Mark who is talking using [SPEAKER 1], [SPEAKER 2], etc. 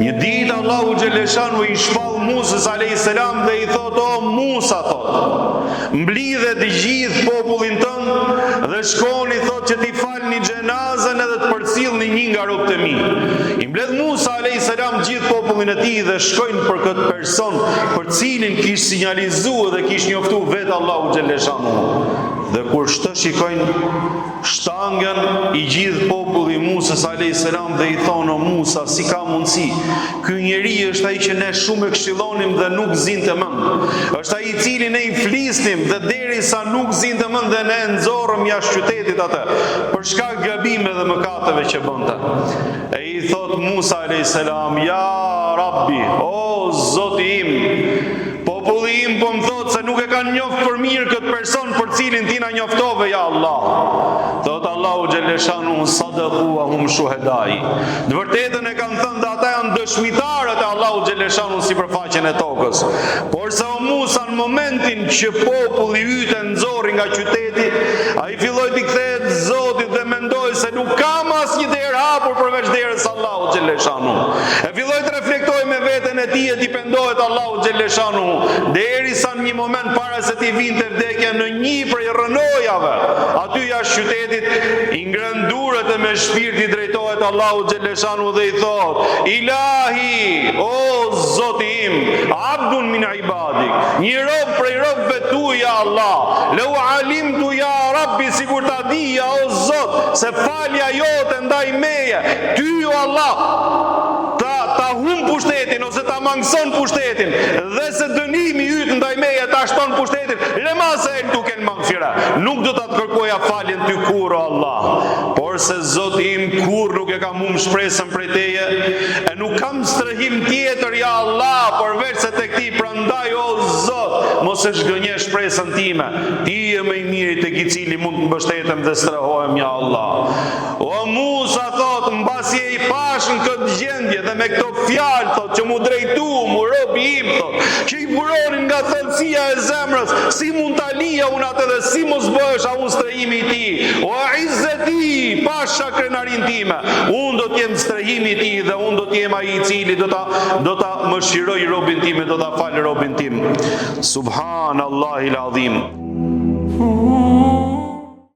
[SPEAKER 1] Një ditë Allahu xhaleshanu i shpall Musës a.s. dhe i thot: o Musa, thot, mblidhe të gjithë popullin tënd dhe shkoni, thot, që t'i falni xhenazën edhe të përcjellni një nga robët e mi. I mbledh Musa a.s. gjithë popullin e tij dhe shkojnë për këtë person për cilin kishte sinjalizuar dhe kishte njoftuar vetë Allahu xhaleshanu. Dhe kur shikojnë shtangën i gjithë populli Musës a.s. dhe i thonë: o Musa, si ka mundësi? Ky njeri është ai që ne shumë e këshillonim dhe nuk zinte mend. Është ai i cili ne i flisnim dhe derisa nuk zinte mend dhe ne nxorrëm jashtë qytetit atë për shkak gabimeve dhe mëkateve që bënte. E i thot Musa a.s. ja Rabbi, o Zoti im, populli im po më thot se nuk e kanë njoftë për mirë këtë person për cilin ti na njoftove, ja Allah. Thot Allahu xhaleshanu: sadaqu wa hum shuhadai. Në vërtetën e kanë thënë dhe ata janë dëshmitarët e Allahu xhaleshanu sipërfaqen e tokës. Por se o Musa, në momentin që populli yt e nxorri nga qyteti, ai filloi të kthehet Zotit dhe mendoi se nuk ka asnjë derë hapur përveç derës Allahu xhaleshanu. E filloi të reflektojë me veten e tij e t'i pendohet Allahu xhaleshanu, derisa në një moment para se t'i vinte vdekja në një prej rrënojave aty jashtë qytetit, i ngren durët e me shpirt i drejtohet Allahu xhaleshanu dhe i thot: Ilahi, o Zoti im, abdun min ibadik, një rob prej robëve tu, ja Allah, lau alimtu ja Rabbi, sikur ta dija o Zot se falja jote ndaj meje, ty o Allah ta hum pushtetin ose ta mangëson pushtetin, dhe se dënimi yt ndaj meje ta shton pushtetin, lemase e duken mangfira, nuk do ta të kërkoja faljen ty kur, o Allah. Por se Zoti im kur nuk e kam humbur shpresën prej teje, e nuk kam strehim tjetër, ja Allah, përveç se tek ti. Prandaj o Zot, mos e zhgënje shpresën time. Ti je më i miri tek i cili mund të mbështetem dhe strehohem, ja Allah. O Musa, thot, mbasi e i pash në këtë gjendje dhe me këto fjalë, thot, që mu drejtu, mu robi im, thot, që i buronin nga thellësia e zemrës, si mund ta lija unë atë dhe si mos bëhesha unë strehimi i ti. O izzeti, pasha krenarin time, unë do t'jem strehimi i ti dhe unë do t'jem ai i cili do ta mëshiroj robin tim, do ta fal robin tim. Subhanallahil azim.